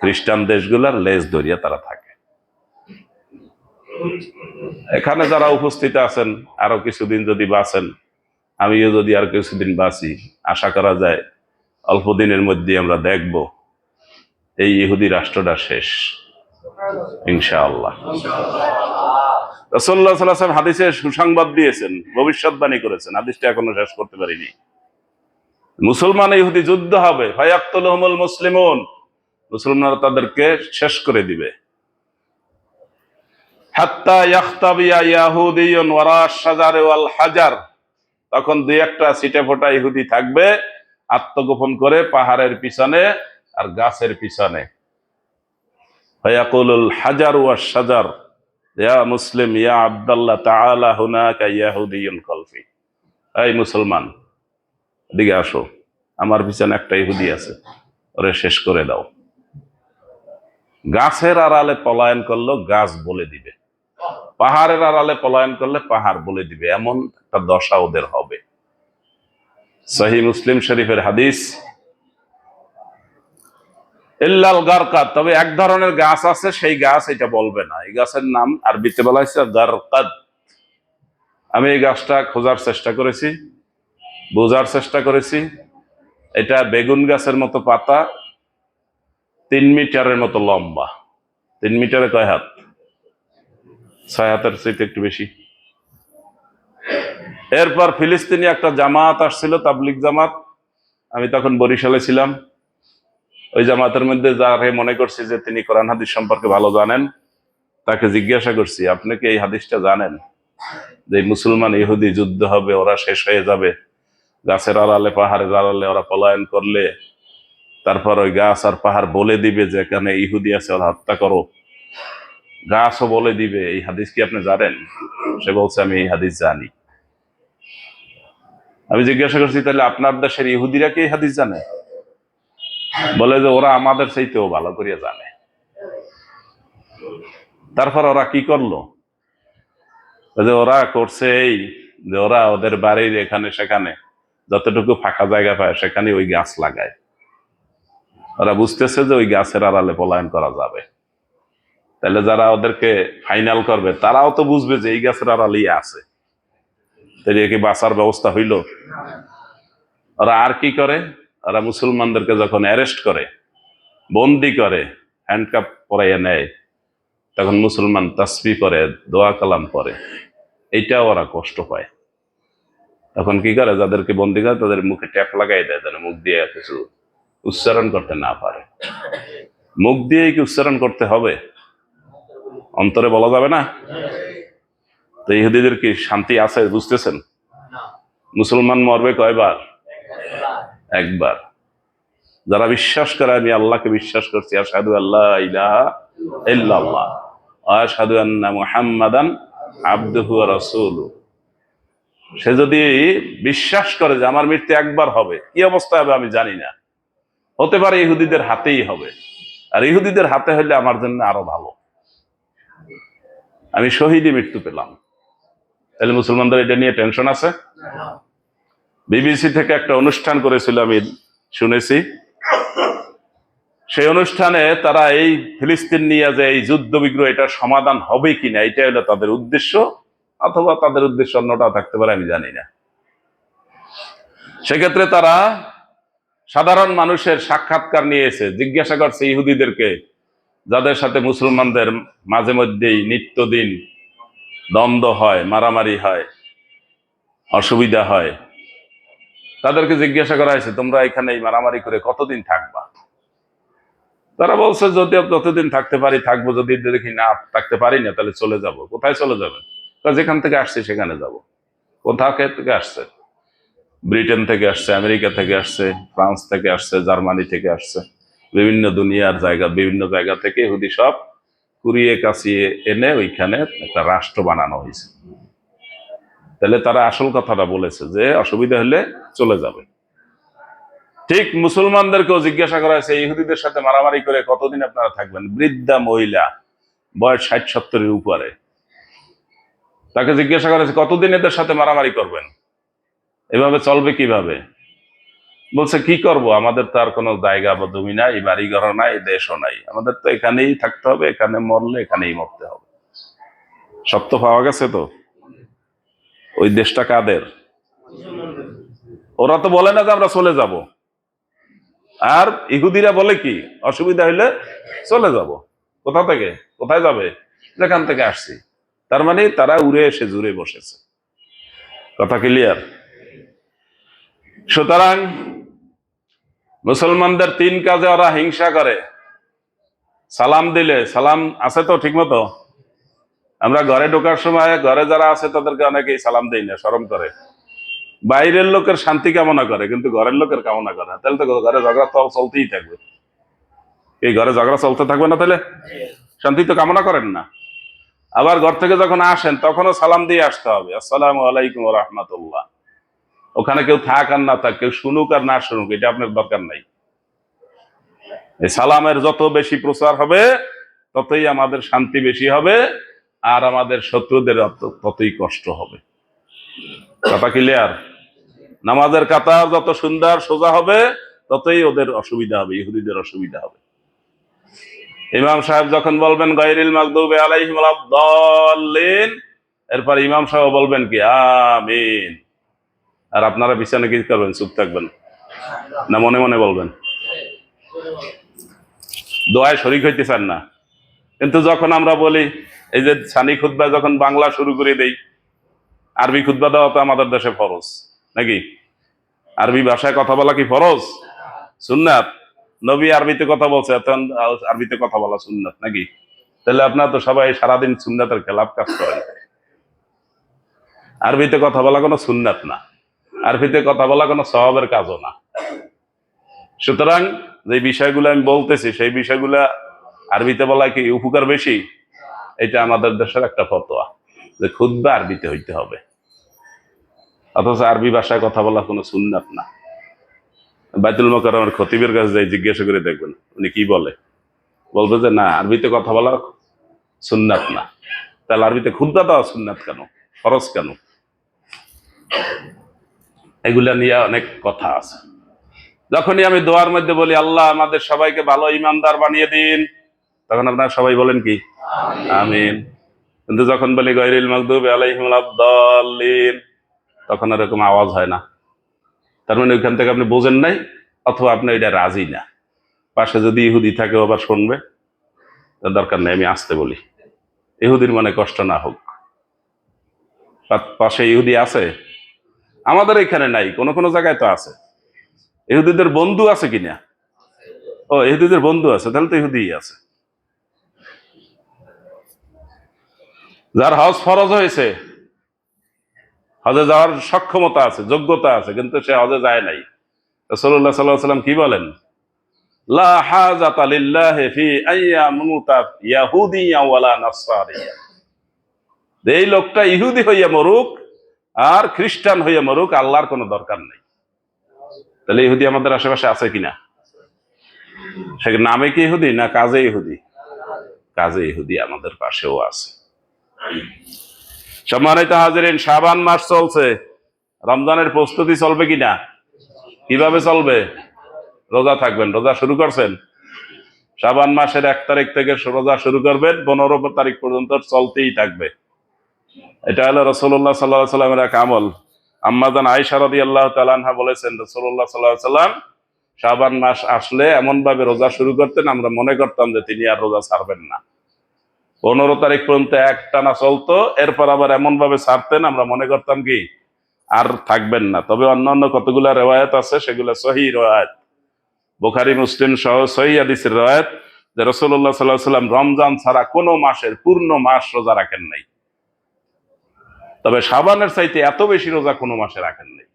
খ্রিস্টান দেশগুলার লেজ ধরিয়ে তারা থাকে। এখানে যারা উপস্থিত আছেন আরো কিছুদিন যদি বাঁচেন, আমিও যদি আর কিছুদিন বাঁচি, আশা করা যায় অল্প দিনের মধ্যে আমরা দেখব এই ইহুদি রাষ্ট্রটা শেষ, ইনশাআল্লাহ। রাসূলুল্লাহ সাল্লাল্লাহু আলাইহি ওয়াসাল্লাম হাদিসে সুসংবাদ দিয়েছেন, ভবিষ্যৎবাণী করেছেন, হাদিসটা এখনো শেষ করতে পারিনি। মুসলমান ইহুদি যুদ্ধ হবে, ফায়াকতুলুহুমুল মুসলিমুন, মুসলমানরা তাদেরকে শেষ করে দিবে। হাত্তা ইয়াখতাবিয়া ইয়াহুদিয়ুন ওয়ারা আশ-শাজার ওয়াল হাজার, তখন দুই একটা ছিটে ফোটা ইহুদি থাকবে আত্মগোপন করে পাহাড়ের পিছনে আর গাছের পিছনে। ফায়াকুলুল হাজার ওয়াশ শাজার ইয়া মুসলিম ইয়া আব্দুল্লাহ তাআলা হুনাকা ইয়াহুদিয়ুন খালফি, এই মুসলমান এদিকে আসো, আমার পিছনে একটা ইহুদি আছে, ওরে শেষ করে দাও। গাছের আড়ালে পলায়ন করলো গাছ বলে দিবে, পাহাড়ের আড়ালে পলায়ন করলে পাহাড় বলে দিবে, এমন একটা দশা ওদের হবে। সহিহ মুসলিম শরীফের হাদিস। ইল্লাল গারকাদ, তবে এক ধরনের গাছ আছে, সেই গাছ এটা বলবে না। এই গাছের নাম আরবিতে বলা হয়েছে গারকাদ। আমি এই গাছটা খোঁজার চেষ্টা করেছি, বোঝার চেষ্টা করেছি। এটা বেগুন গাছের মতো পাতা, 3 মিটারের মতো লম্বা। 3 মিটারে কয় হাত? 6 হাতের চাইতে একটু বেশি। এরপর ফিলিস্তিনি একটা জামাত আসছিল, তাবলিগ জামাত। আমি তখন বরিশালে ছিলাম। ওই জামাতের মধ্যে যারে মনে করছি যে তিনি কোরআন হাদিস সম্পর্কে ভালো জানেন, তাকে জিজ্ঞাসা করছি, আপনি কি এই হাদিসটা জানেন যে মুসলমান ইহুদি যুদ্ধ হবে, ওরা শেষ হয়ে যাবে, গাছের আড়ালে পাহাড়ের আড়ালে ওরা পলায়ন করলে তারপর ওই গাছ আর পাহাড় বলে দিবে যে এখানে ইহুদি আছে, ওরা হত্যা করো। গাছও বলে দিবে, এই হাদিস কি আপনি জানেন? সে বলছে আমি এই হাদিস জানি। আমি জিজ্ঞাসা করছি, তাহলে আপনার দেশের ইহুদিরা কি এই হাদিস জানে? বলে যে ওরা আমাদের চাইতেও ভালো করিয়া জানে। তারপর ওরা কি করলো, যে ওরা করছে এই যে ওরা ওদের বাড়ির এখানে সেখানে যতটুকু ফাঁকা জায়গা পায় সেখানে ওই গাছ লাগায়। ওরা বুঝতেছে যে ওই গাছের আড়ালে পলায়ন করা যাবে। তাহলে যারা ওদেরকে ফাইনাল করবে তারাও তো বুঝবে যে এই গাছের আড়ালেই আছে, তাহলে কি বাঁচার ব্যবস্থা হইল? ওরা আর কি করে, ওরা মুসলমানদেরকে যখন অ্যারেস্ট করে, বন্দি করে, হ্যান্ডকাপ পরাইয়া নেয়, তখন মুসলমান তাসবিহ করে, দোয়া কালাম করে, এইটাও ওরা কষ্ট পায়। তখন কি করে, যাদেরকে বন্দি করে তাদের মুখে ট্যাপ লাগাই দেয়, যেন মুখ দিয়ে কিছু উচ্চারণ করতে না পারে। মুখ দিয়ে কি উচ্চারণ করতে হবে? অন্তরে বলা যাবে না? তো ইহুদিদের কি শান্তি আছে? বুঝতেছেন? মুসলমান মরবে কয়বার? একবার। যারা বিশ্বাস করে আমি আল্লাহকে বিশ্বাস করছি, আশহাদু আল্লা ইলাহা ইল্লাল্লাহ ওয়া আশহাদু আন্না মুহাম্মাদান আবদুহু ওয়া রাসূলুহু, সে যদি বিশ্বাস করে যে আমার মৃত্যু একবার হবে, কি অবস্থা হবে আমি জানি না, হতে পারে ইহুদিদের হাতেই হবে, আর ইহুদিদের হাতে হলে আমার জন্য আরো ভালো, আমি শহীদই মৃত্যু পেলাম। তাহলে মুসলমানদের এটা নিয়ে টেনশন আছে? বিবিসি থেকে একটা অনুষ্ঠান করেছিল, আমি শুনেছি। সেই অনুষ্ঠানে তারা এই ফিলিস্তিন নিয়ে যে এই যুদ্ধ বিগ্রহ, এটার সমাধান হবে কিনা, এটা হলো তাদের উদ্দেশ্য, অথবা তাদের উদ্দেশ্য অন্যটা থাকতে পারে, আমি জানি না। সেক্ষেত্রে তারা সাধারণ মানুষের সাক্ষাৎকার নিয়েছে, জিজ্ঞাসা করছে ইহুদিদেরকে, যাদের সাথে মুসলমানদের মাঝে মধ্যেই নিত্যদিন দ্বন্দ্ব হয়, মারামারি হয়, অসুবিধা হয়, তাদেরকে জিজ্ঞাসা করা হয়েছে তোমরা এখানে এই মারামারি করে কতদিন থাকবা? তারা বলছে যদি যতদিন থাকতে পারি থাকবো, যদি দেখি না থাকতে পারি না তাহলে চলে যাব। কোথায় চলে যাবেন? যেখান থেকে আসছে সেখানে যাব। কোথা থেকে আসছে? ব্রিটেন থেকে আসছে, আমেরিকা থেকে আসছে, ফ্রান্স থেকে আসছে, জার্মানি থেকে আসছে, বিভিন্ন দুনিয়ার জায়গা, বিভিন্ন জায়গা থেকে ইহুদি সব কুড়িয়ে কাছিয়ে এনে ওইখানে একটা রাষ্ট্র বানানো হয়েছে। তাহলে তারা আসল কথাটা বলেছে যে অসুবিধা হলে চলে যাবে। ঠিক মুসলমানদেরকেও জিজ্ঞাসা করা হয়েছে ইহুদিদের সাথে মারামারি করে কতদিন আপনারা থাকবেন? বৃদ্ধা মহিলা, বয়স 60-70-এর উপরে, তাকে জিজ্ঞাসা করা হয়েছে কতদিন এদের সাথে মারামারি করবেন, এভাবে চলবে কিভাবে? বলছে কি করব, আমাদের তো আর কোনো জায়গা বা জমি নাই, বাড়ি ঘর নাই, দেশও নাই, আমাদের তো এখানেই থাকতে হবে, এখানে মরলে এখানেই মরতে হবে। সব তো পাওয়া গেছে তো। ওই দেশটা কাদের? ওরা তো বলে না যে আমরা চলে যাব, আর ইহুদিরা বলে কি অসুবিধা হইলে চলে যাব। কোথা থেকে? কোথায় যাবে? যেখান থেকে আসছি। তার মানে তারা উড়ে এসে জুড়ে বসেছে। কথা ক্লিয়ার? সুতরাং মুসলমানদের তিন কাজে ওরা হিংসা করে। সালাম দিলে, সালাম আছে তো ঠিক মতো? আমরা ঘরে ঢোকার সময় ঘরে যারা আছে তাদেরকে অনেকেই সালাম দেই না, শরম করে। বাইরের লোকের শান্তি কামনা করে, কিন্তু ঘরের লোকের কামনা করে না। তাহলে তো ঘরে ঝগড়া তো চলতেই থাকবে। এই ঘরে ঝগড়া চলতে থাকবে না, তাহলে শান্তি তো কামনা করেন না। আবার ঘর থেকে যখন আসেন তখনও সালাম দিয়ে আসতে হবে, আসসালামু আলাইকুম ওয়া রাহমাতুল্লাহ। ওখানে কেউ থাক আর না থাক, কেউ শুনুক আর না শুনুক, এটা আপনার দরকার নাই। এই সালামের যত বেশি প্রচার হবে ততই আমাদের শান্তি বেশি হবে, আর আমাদের শত্রুদের ততই কষ্ট হবে। কথা ক্লিয়ার? নামাজের কাতার যত সুন্দর সোজা হবে ততই ওদের অসুবিধা হবে, ইহুদিদের অসুবিধা হবে। ইমাম সাহেব যখন বলবেন গায়রিল মাগদুবি আলাইহিম ওয়ালাদ-দাল্লিন, এরপর ইমাম সাহেব বলবেন কি আমিন। আর আপনারা বিছানে কি করবেন? চুপ থাকবেন না মনে মনে বলবেন? দোয়ায় শরীক হইতে চান না। কিন্তু যখন আমরা বলি, এই যে সানি খুতবা যখন বাংলা শুরু করে দেই, আরবি খুতবা দেওয়া তো আমাদের দেশে ফরজ নাকি? আরবি ভাষায় কথা বলা কি ফরজ? সুন্নাত। নবী আরবিতে কথা বলছে, এখন আরবিতে কথা বলা সুন্নাত নাকি? তাহলে আপনার তো সবাই সারাদিন সুন্নাতের খেলাফ কাজ করেন। আরবিতে কথা বলা কোনো সুন্নাত না, আরবিতে কথা বলা কোনো সওয়াবের কাজও না। সুতরাং যে বিষয়গুলো আমি বলতেছি সেই বিষয়গুলা আরবিতে বলা কি উপকার বেশি? এটা আমাদের দেশের একটা ফতোয়া যে খুতবা আরবিতে হইতে হবে, অথচ আরবি ভাষায় কথা বলা কোনো সুন্নাত না। বাইতুল মোকাররমের খতিবের কাছে যাই জিজ্ঞাসা করে দেখবেন উনি কি বলে। বলবে যে না, আরবিতে কথা বলা সুন্নাত না। তাহলে আরবিতে খুতবা দেওয়া সুন্নাত কেন, ফরজ কেন? এগুলা নিয়ে অনেক কথা আছে। যখনই আমি দোয়ার মধ্যে বলি আল্লাহ আমাদের সবাইকে ভালো ইমানদার বানিয়ে দিন, তখন আপনারা সবাই বলেন কি আমিন। কিন্তু যখন বলি গায়রিল মাগদুবি আলাইহিম ওয়ালাদ-দাল্লিন, তখন এরকম আওয়াজ হয় না। তার মানে ওইখান থেকে আপনি বোঝেন নাই, অথবা আপনি এটা রাজি না। পাশে যদি ইহুদি থাকে আবার শুনবে, দরকার নেই, আমি আসতে বলি, ইহুদির মনে কষ্ট না হোক। পাশে ইহুদি আছে, আমাদের এখানে নাই, কোন কোন জায়গায় তো আছে। ইহুদিদের বন্ধু আছে কিনা? ও, ইহুদিদের বন্ধু আছে, তাহলে তো ইহুদি আছে। যার হজ ফরজ হয়েছে, হজে যাওয়ার সক্ষমতা আছে, যোগ্যতা আছে, কিন্তু সে হজে যায় নাই, রাসূলুল্লাহ সাল্লাল্লাহু আলাইহি ওয়াসাল্লাম কি বলেন? লা হাজাতা লিল্লাহি ফি আইয়ামুতা ইয়াহুদিয়া ওয়ালা নাসরানিয়া। এই লোকটা ইহুদি হইয়া মরুক আর খ্রিস্টান হইয়া মরুক, আল্লাহর কোনো দরকার নেই। তাহলে ইহুদি আমাদের আশেপাশে আছে কিনা? সে নামে কি ইহুদি না কাজে ইহুদি? কাজে ইহুদি আমাদের পাশেও আছে। সম্মানিত হাজিরিন, শাবান মাস চলছে, রমজানের প্রস্তুতি চলবে কিনা? কিভাবে চলবে? রোজা থাকবেন, রোজা শুরু করছেন? শাবান মাসের 1 তারিখ থেকে রোজা শুরু করবেন, 15 তারিখ পর্যন্ত চলতেই থাকবে। এটা হলো রাসূলুল্লাহ সাল্লাল্লাহু আলাইহি সাল্লামের এক আমল। আম্মাজান আয়েশা রাদিয়াল্লাহু তাআলা আনহা বলেছেন, রাসূলুল্লাহ সাল্লাল্লাহু আলাইহি সাল্লাম শাবান মাস আসলে এমন ভাবে রোজা শুরু করতেন, আমরা মনে করতাম যে তিনি আর রোজা ছাড়বেন না। 15 তারিখ পর্যন্ত একটানা চলতো, এরপর আবার এমন ভাবে ছাড়তেন আমরা মনে করতাম কি আর থাকবেন না। তবে অন্যান্য কতগুলা রেওয়ায়াত আছে, সেগুলো সহিহ রেওয়ায়াত, বুখারী মুসলিম সহ সহিহ হাদিসের রেওয়ায়াত, যে রাসূলুল্লাহ সাল্লাল্লাহু আলাইহি সাল্লাম রমজান ছাড়া কোনো মাসের পূর্ণ মাস রোজা রাখেন নাই। তবে শাবানের চাইতে এত বেশি রোজা কোনো মাসে রাখেন নাই।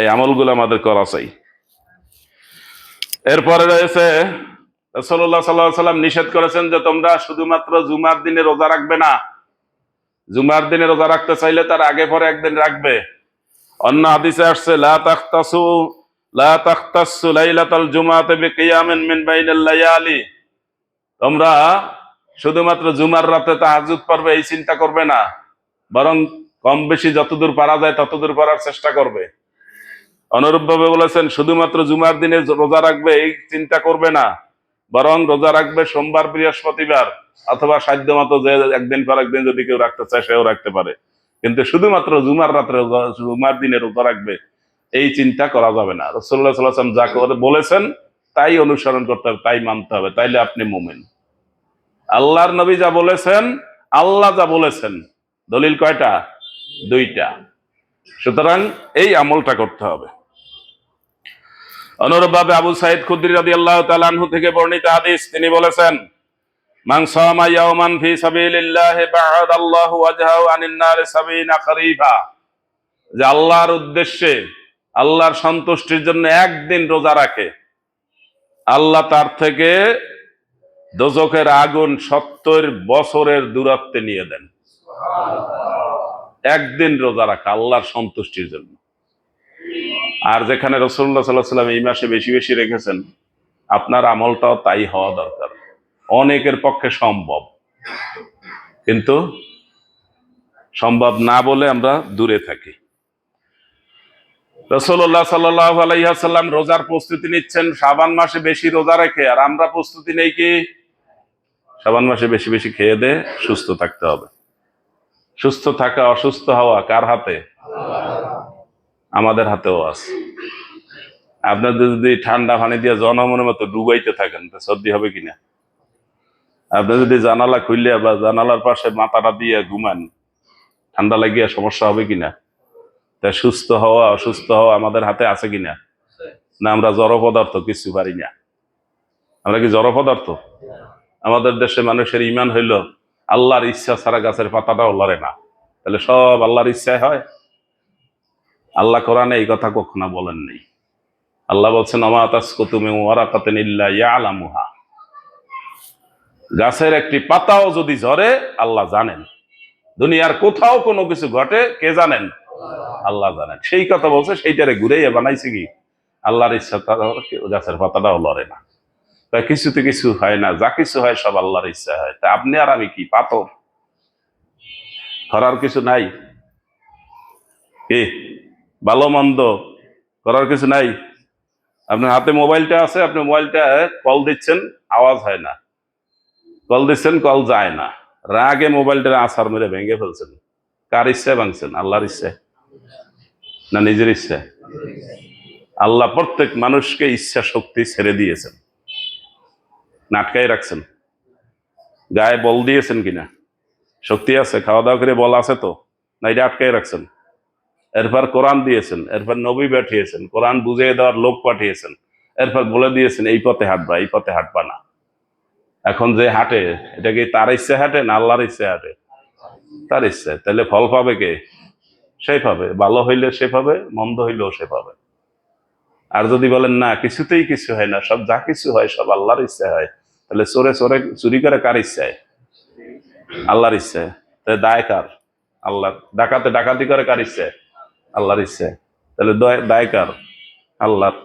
এই আমলগুলো আমাদের করা চাই। এরপরে রয়েছে রাসূলুল্লাহ সাল্লাল্লাহু আলাইহি সাল্লাম নিষেধ করেছেন যে তোমরা শুধুমাত্র জুমার দিনে রোজা রাখবে না। জুমার দিনে রোজা রাখতে চাইলে তার আগে পরে একদিন রাখবে। অন্য হাদিসে আসছে লা তাখতাসু লাইলাতাল জুমাতি বিকিয়ামিন মিন বাইনাল লায়ালি। তোমরা শুধুমাত্র জুমার রাতে তাহাজ্জুদ পড়বে এই চিন্তা করবে না, বরং কম বেশি যতদূর পারা যায় ততদূর পড়ার চেষ্টা করবে। অনুরূপভাবে বলেছেন শুধুমাত্র জুমার দিনে রোজা রাখবে এই চিন্তা করবে না, বরং রোজা রাখবে সোমবার বৃহস্পতিবার, অথবা সাধ্যমতো যে একদিন পর একদিন যদি কেউ রাখতে চায় সেও রাখতে পারে, কিন্তু শুধুমাত্র জুমার রাত্রে জুমার দিনে রোজা রাখবে এই চিন্তা করা যাবে না। রাসূলুল্লাহ সাল্লাল্লাহু আলাইহি ওয়াসাল্লাম যা করে বলেছেন তাই অনুসরণ করতে হবে, তাই মানতে হবে, তাইলে আপনি মুমিন। আল্লাহর নবী যা বলেছেন, আল্লাহ যা বলেছেন, দলিল কয়টা? দুইটা। সুতরাং এই আমলটা করতে হবে। অনুরূপভাবে আবু সাঈদ খুদরি রাদিয়াল্লাহু তাআলা আনহু থেকে বর্ণিত হাদিস, তিনি বলেছেন, মান সামা ইয়াওমান ফি সাবিলিল্লাহি বা'আদাল্লাহু ওয়াজহাহু আনিন নারি ৭০ খরিফা, যে আল্লাহর উদ্দেশ্যে, আল্লাহর সন্তুষ্টির জন্য একদিন রোজা রাখে, আল্লাহ তার থেকে দোজখের আগুন ৭০ বছরের দূরত্বে নিয়ে দেন। একদিন রোজা রাখা আল্লাহর সন্তুষ্টির জন্য। আর যেখানে রাসূলুল্লাহ সাল্লাল্লাহু আলাইহি ওয়াসাল্লাম এই মাসে বেশি বেশি রেখেছেন, আপনার আমলটাও তাই হওয়া দরকার। অনেকের পক্ষে সম্ভব, কিন্তু সম্ভব না বলে আমরা দূরে থাকি। রাসূলুল্লাহ সাল্লাল্লাহু আলাইহি ওয়াসাল্লাম রোজার প্রস্তুতি নিচ্ছেন শাবান মাসে বেশি রোজা রেখে, আর আমরা প্রস্তুতি নেই কি? শাবান মাসে বেশি বেশি খেয়ে দে সুস্থ থাকতে হবে। সুস্থ থাকা অসুস্থ হওয়া কার হাতে? আমাদের হাতেও আছে। আপনাদের যদি ঠান্ডা পানি দিয়ে জনমনের মতো ডুবাইতে থাকেন তো সর্দি হবে কিনা? আপনি যদি জানালা খুললে বা জানালার পাশে মাথাটা দিয়ে ঘুমান, ঠান্ডা লাগিয়ে সমস্যা হবে কিনা? তা সুস্থ হওয়া অসুস্থ হওয়া আমাদের হাতে আছে কিনা? না আমরা জড় পদার্থ, কিছু পারি না। আমরা কি জড় পদার্থ? আমাদের দেশে মানুষের ইমান হইল আল্লাহর ইচ্ছা ছাড়া গাছের পাতাটাও লড়ে না। তাহলে সব আল্লাহর ইচ্ছায় হয়? আল্লাহ কোরআনে এই কথা কখনো বলেন নেই। আল্লাহ বলছেন, আমা তাসকুতু মিন ওয়ারাকাতিন ইল্লা ইয়ালামুহা, গাছের একটি পাতাও যদি ঝরে আল্লাহ জানেন। দুনিয়ার কোথাও কোনো কিছু ঘটে কে জানেন? আল্লাহ জানেন। সেই কথা বলছে, সেইটারে ঘুরাইয়া বানাইছে কি? আল্লাহর ইচ্ছা গাছের পাতাটাও লড়ে না। তাই কিছুতে কিছু হয় না, যা কিছু হয় সব আল্লাহর ইচ্ছা হয়। তা আপনি আর আমি কি পাথর? করার কিছু নাই কি? ভালো মন্দ করার কিছু নাই। আপনার হাতে মোবাইলটা আছে, আপনি মোবাইলটা কল দিচ্ছেন, আওয়াজ হয় না, কল দিচ্ছেন, কল যায় না, রাগে মোবাইলটা আছাড় মেরে ভেঙে ফেলছেন। কার ইচ্ছায় ভাঙছেন? আল্লাহর ইচ্ছায় না নিজের ইচ্ছায়? আল্লাহ প্রত্যেক মানুষকে ইচ্ছা শক্তি ছেড়ে দিয়েছেন, নাটকাই রাখছেন। গায়ে বল দিয়েছেন কিনা? শক্তি আছে, খাওয়া দাওয়া করে বল আছে তো? না এটা আটকাই রাখছেন? এরপর কোরআন দিয়েছেন, এরপর নবী পাঠিয়েছেন, কোরআন বুঝিয়ে দেওয়ার লোক পাঠিয়েছেন, এরপর বলে দিয়েছেন এই পথে হাঁটবা, এই পথে হাঁটবা না। এখন যে হাঁটে, এটা কি তার ইচ্ছে হাঁটে না আল্লাহর ইচ্ছে হাঁটে? তার ইচ্ছে। তাহলে ফল পাবে কে? সেই পাবে। ভালো হইলে সে পাবে, মন্দ হইলেও সে পাবে। আর যদি বলেন না কিছুতেই কিছু হয় না, সব যা কিছু হয় সব আল্লাহর ইচ্ছে হয়, তাহলে চোরে চোরে চুরি করে কার ইচ্ছায়? আল্লাহর ইচ্ছায়। তাহলে দায় কার? আল্লাহ। ডাকাতে ডাকাতি করে কার ইচ্ছায়? আল্লাহর ইচ্ছায়। তাহলে দায় কার? আল্লাহর।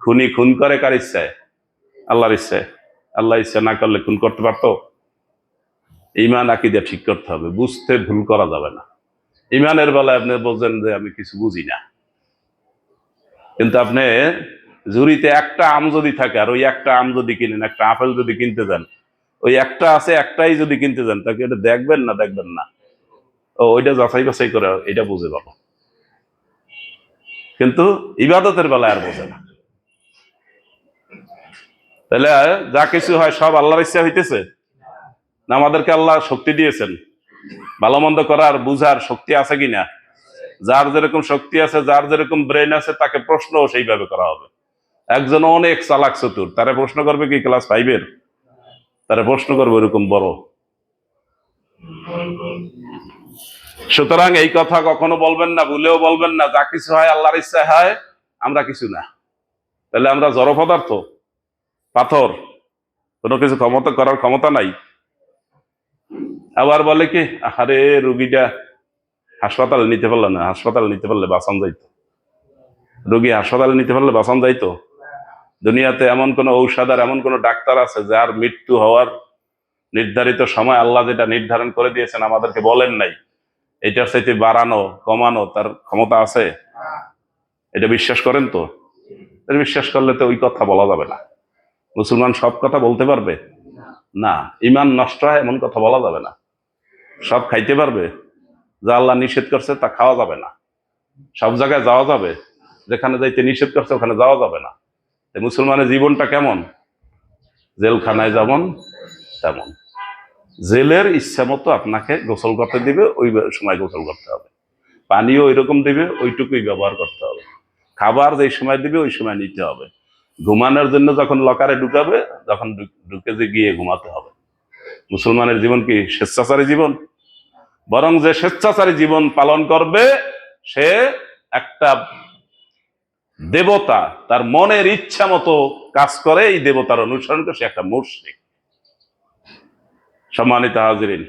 খুনি খুন করে কার ইচ্ছায়? আল্লাহর ইচ্ছায়। আল্লাহ ইচ্ছা না করলে খুন করতে পারতো? ইমান আকীদা ঠিক করতে হবে, বুঝতে ভুল করা যাবে না। ইমানের বেলায় আপনি বলছেন যে আমি কিছু বুঝি না, কিন্তু আপনি ঝুড়িতে একটা আম যদি থাকে, আর ওই একটা আম যদি কিনেন, একটা আপেল যদি কিনতে যান, ওই একটা আছে একটাই যদি কিনতে যান, তাকে এটা দেখবেন না দেখবেন না? ও ওইটা যাচাই বাছাই করে এটা বুঝে পাবো। কিন্তু ইবাদতের বেলায় আর বোঝে না। তাহলে যা কিছু হয় সব আল্লাহর ইচ্ছা হইতেছে না? আমাদেরকে আল্লাহ শক্তি দিয়েছেন, ভালো মন্দ করার বুঝার শক্তি আছে কিনা? যার যেরকম শক্তি আছে, যার যেরকম ব্রেন আছে, তাকে প্রশ্নও সেইভাবে করা হবে। একজন অনেক চালাক চতুর, তারা প্রশ্ন করবে কি ক্লাস 5-এর? তারা প্রশ্ন করবে এরকম বড়। সুতরাং এই কথা কখনো বলবেন না, ভুলেও বলবেন না যা কিছু হয় আল্লাহর ইচ্ছা হয়, আমরা কিছু না। তাহলে আমরা জড় পদার্থ, পাথর, কোনো কিছু ক্ষমতা করার ক্ষমতা নাই। আবার বলে কি, আরে রুগীটা হাসপাতালে নিতে পারলো না, হাসপাতালে নিতে পারলে বাঁচান যাইতো। রুগী হাসপাতালে নিতে পারলে বাঁচান যাইতো? দুনিয়াতে এমন কোন ঔষধ আর এমন কোন ডাক্তার আছে যার মৃত্যু হওয়ার নির্ধারিত সময় আল্লাহ যেটা নির্ধারণ করে দিয়েছেন আমাদেরকে বলেন নাই? এটার চাইতে বাড়ানো কমানো তার ক্ষমতা আছে? এটা বিশ্বাস করেন তো? বিশ্বাস করলে তো ওই কথা বলা যাবে না। মুসলমান সব কথা বলতে পারবে না। ইমান নষ্ট হয় এমন কথা বলা যাবে না। সব খাইতে পারবে, যা আল্লাহ নিষেধ করছে তা খাওয়া যাবে না। সব জায়গায় যাওয়া যাবে, যেখানে যাইতে নিষেধ করছে ওখানে যাওয়া যাবে না। মুসলমানের জীবনটা কেমন? জেলখানায় যেমন তেমন। জেলের ইচ্ছা মতো আপনাকে গোসল করতে দিবে, ওই সময় গোসল করতে হবে। পানিও ওই রকম দিবে, ওইটুকুই ব্যবহার করতে হবে। খাবার যে সময় দিবে ওই সময় নিতে হবে। ঘুমানোর জন্য যখন লকারে ঢুকাবে, যখন ঢুকে যে গিয়ে ঘুমাতে হবে। মুসলমানের জীবন কি স্বেচ্ছাচারী জীবন? বরং যে স্বেচ্ছাচারী জীবন পালন করবে সে একটা দেবতা, তার মনের ইচ্ছা মতো কাজ করে, এই দেবতার অনুসরণ করে সে একটা মুশরিক। সম্মানিত হাজিরিন,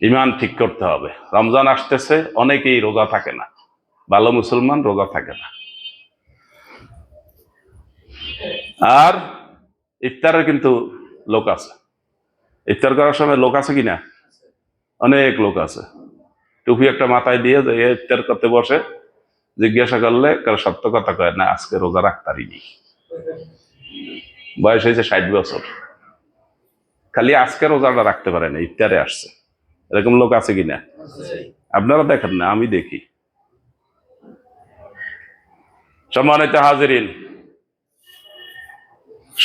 ইমান ঠিক করতে হবে। রমজান আসতেছে, অনেকেই রোজা থাকে না, ভালো মুসলমান রোজা থাকে না। আর ইফতারের কিন্তু লোক আছে, ইফতার করার সময় লোক আছে কিনা? অনেক লোক আছে। টুপি একটা মাথায় দিয়ে যে ইফতার করতে বসে, জিজ্ঞাসা করলে সত্য কথা কয় না, আজকে রোজা রাখতারিনি, বয়স হয়েছে 60 বছর, খালি আজকে রোজাটা রাখতে পারে না, ইফতারে আসছে। এরকম লোক আছে কিনা? আপনারা দেখেন না, আমি দেখি। সম্মানিত হাজিরিন,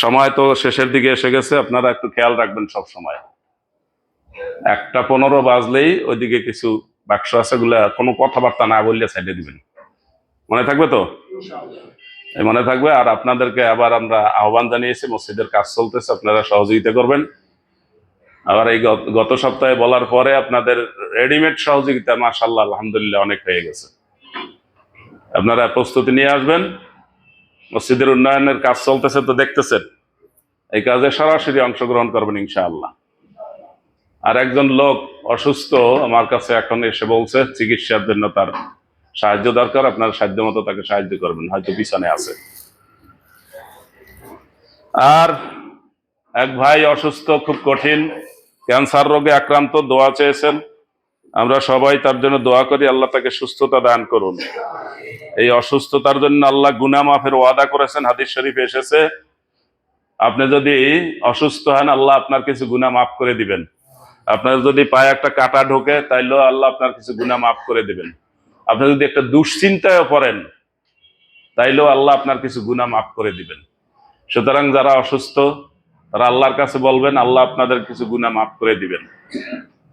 সময় তো শেষের দিকে এসে গেছে, আপনারা একটু খেয়াল রাখবেন সব সময়। 1:15 বাজলেই ওইদিকে কিছু বাক্স আছে, গুলা কোনো কথাবার্তা না বললে সাইডে দিবেন। মনে থাকবে তো? মনে থাকবে। আর আপনাদেরকে আবার আমরা আহ্বান জানিয়েছি, মসজিদের কাজ চলতেছে, আপনারা সহযোগিতা করবেন। আবার এই গত সপ্তাহে বলার পরে আপনাদের রেডিমেড সহযোগিতা মাশাআল্লাহ আলহামদুলিল্লাহ অনেক হয়ে গেছে। আপনারা প্রস্তুতি নিয়ে আসবেন। মসজিদের উন্নয়নের কাজ চলতেছে তো দেখতেছেন, এই কাজে সরাসরি অংশগ্রহণ করবেন ইনশাআল্লাহ। আর একজন লোক অসুস্থ আমার কাছে এখন এসে বলছে চিকিৎসার জন্য তার সাহায্য দরকার, আপনার সাধ্য মতো তাকে সাহায্য করবেন, হয়তো পিছনে আছে। আর এক ভাই অসুস্থ, খুব কঠিন ক্যান্সার রোগে আক্রান্ত, দোয়া চেয়েছেন। আমরা সবাই তার জন্য দোয়া করি, আল্লাহ তাকে সুস্থতা দান করুন। এই অসুস্থতার জন্য আল্লাহ গুনাহ মাফের ওয়াদা করেছেন, হাদিস শরীফে এসেছে, আপনি যদি অসুস্থ হন আল্লাহ আপনার কিছু গুনাহ মাফ করে দিবেন। আপনার যদি পায়ে একটা কাঁটা ঢোকে তাইলেও আল্লাহ আপনার কিছু গুনাহ মাফ করে দিবেন। আপনি যদি একটা দুশ্চিন্তায় পড়েন তাইলেও আল্লাহ আপনার কিছু গুনাহ মাফ করে দিবেন। সুতরাং যারা অসুস্থ তারা আল্লাহর কাছে বলবেন, আল্লাহ আপনাদের কিছু গুনাহ মাফ করে দিবেন।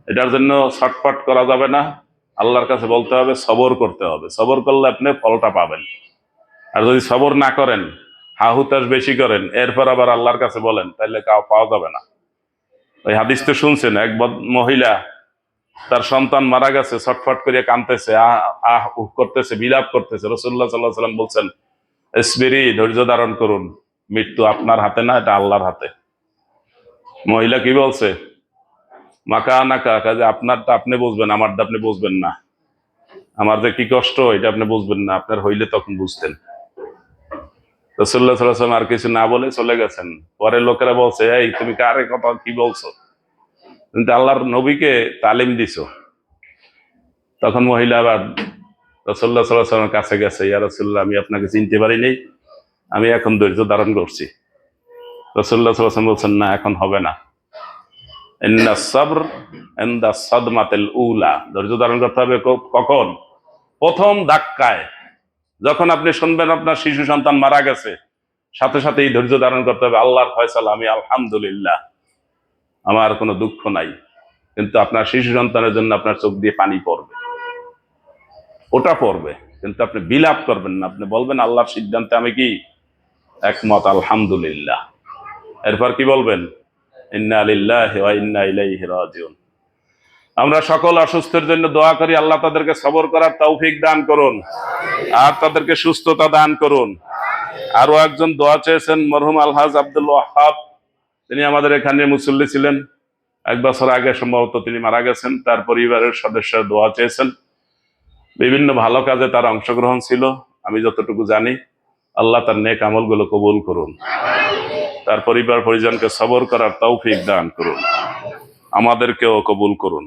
এটার জন্য ছটফট করা যাবে না, আল্লাহর কাছে বলতে হবে, সবর করতে হবে। সবর করলে আপনি ফলটা পাবেন। আর যদি সবর না করেন, হাহুতাশ বেশি করেন, এরপর আবার আল্লাহর কাছে বলেন, তাহলে কাউ পাওয়া যাবে না। ওই হাদিস তো শুনছেন, এক মহিলা তার সন্তান মারা গেছে, ছটফট করিয়া কাঁদতেছে, আহ আহ উহ করতেছে, বিলাপ করতেছে। রাসূলুল্লাহ সাল্লাল্লাহু আলাইহি ওয়াসাল্লাম বলছেন, ইসবিরি, ধৈর্য ধারণ করুন, মৃত্যু আপনার হাতে না, এটা আল্লাহর হাতে। মহিলা কি বলছে? মাকা নাকা, কাজে আপনারটা আপনি বুঝবেন, আমারটা আপনি বুঝবেন না। আমার যে কি কষ্ট এটা আপনি বুঝবেন না, আপনার হইলে তখন বুঝতেন। রাসূলুল্লাহ সাল্লাল্লাহু আলাইহি ওয়াসাল্লাম আর কিছু না বলে চলে গেছেন। পরে লোকেরা বলছে, এই তুমি কারে কথা কি বলছো? কিন্তু আল্লাহর নবীকে তালিম দিছো। তখন মহিলা আবার রাসূলুল্লাহ সাল্লাল্লাহু আলাইহি ওয়াসাল্লামের কাছে গেছে, ইয়া রাসূলুল্লাহ, আমি আপনাকে চিনতে পারিনি, আমি এখন ধৈর্য ধারণ করছি। রাসূলুল্লাহ সাল্লাল্লাহু আলাইহি ওয়াসাল্লাম বলছেন, না, এখন হবে না। ইন্না সাবর ইনদা সাদমাতিল উলা, ধৈর্য ধারণ করতে হবে কখন? প্রথম ধাক্কায়। যখন আপনি শুনবেন আপনার শিশু সন্তান মারা গেছে, সাথে সাথেই ধৈর্য ধারণ করতে হবে, আল্লাহর ফয়সালা, আমি আলহামদুলিল্লাহ, আমার কোনো দুঃখ নাই। কিন্তু আপনার শিশু সন্তানের জন্য আপনার চোখ দিয়ে পানি পড়বে, ওটা পড়বে, কিন্তু আপনি বিলাপ করবেন না। আপনি বলবেন, আল্লাহর সিদ্ধান্তে আমি কি একমত, আলহামদুলিল্লাহ। এরপর কি বলবেন? ইন্না লিল্লাহি ওয়া ইন্না ইলাইহি রাজিউন। আমরা সকল অসুস্থের জন্য দোয়া করি, আল্লাহ তাদেরকে সবর করার তৌফিক দান করুন, আর তাদেরকে সুস্থতা দান করুন। আরো একজন দোয়া চেয়েছেন, মরহুম আলহাজ আব্দুল ওয়াহাব, তিনি আমাদের এখানে মুসল্লি ছিলেন। 1 বছর আগে সম্ভবত তিনি মারা গেছেন। তার পরিবারের সদস্যরা দোয়া চেয়েছেন, বিভিন্ন ভালো কাজে তার অংশগ্রহণ ছিল, আমি যতটুকু জানি। আল্লাহ তার নেক আমলগুলো কবুল করুন, তার পরিবার পরিজনকে সবর করার তৌফিক দান করুন, আমাদেরকেও কবুল করুন।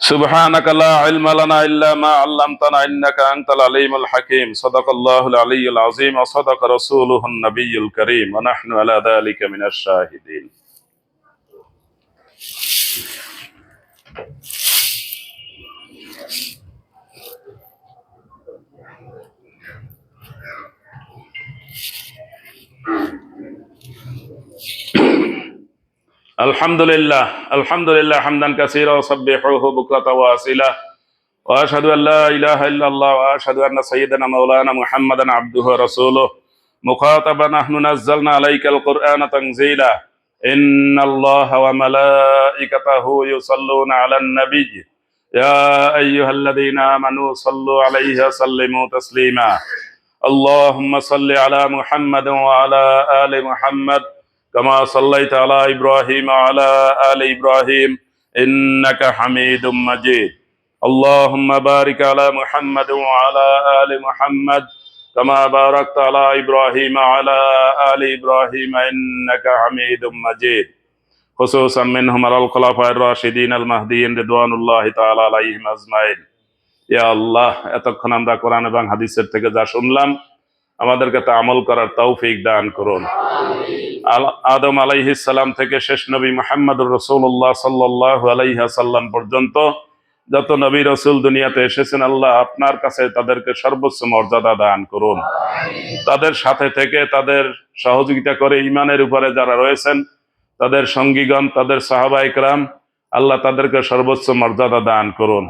سبحانك لا علم لنا إلا ما علمتنا إنك أنت العليم الحكيم صدق الله العلي العظيم وصدق رسوله النبي الكريم ونحن على ذلك من الشاهدين الحمد لله حمدا كثيرا وسبحوه بكرة وأصيلا وأشهد أن لا إله إلا الله وأشهد أن سيدنا مولانا محمدا عبده ورسوله مخاطبا نحن نزلنا عليك القرآن تنزيلا إن الله وملائكته يصلون على النبي يا أيها الذين آمنوا صلوا عليه وسلموا تسليما اللهم صل على محمد وعلى آل محمد كما صليت على إبراهيم وعلى آل إبراهيم إنك حميد مجيد اللهم بارك على محمد وعلى آل محمد كما باركت على إبراهيم وعلى آل إبراهيم إنك حميد مجيد خصوصا منهم على الخلفاء الراشدين المهديين رضوان الله تعالى عليهم أجمعين ইয়া আল্লাহ এতক্ষণ আমরা কোরআন এবং হাদিসের থেকে যা শুনলাম আমাদেরকে তা আমল করার তৌফিক দান করুন আদম আলাইহিস সালাম থেকে শেষ নবী মুহাম্মদুর রাসূলুল্লাহ সাল্লাল্লাহু আলাইহি ওয়াসাল্লাম পর্যন্ত যত নবী রাসূল দুনিয়াতে এসেছেন আল্লাহ আপনার কাছে তাদেরকে সর্বোচ্চ মর্যাদা দান করুন তাদের সাথে থেকে তাদের সহযোগিতা করে ঈমানের উপরে যারা রয়েছেন তাদের সঙ্গীগণ তাদের সাহাবায়ে কেরাম আল্লাহ তাদেরকে সর্বোচ্চ মর্যাদা দান করুন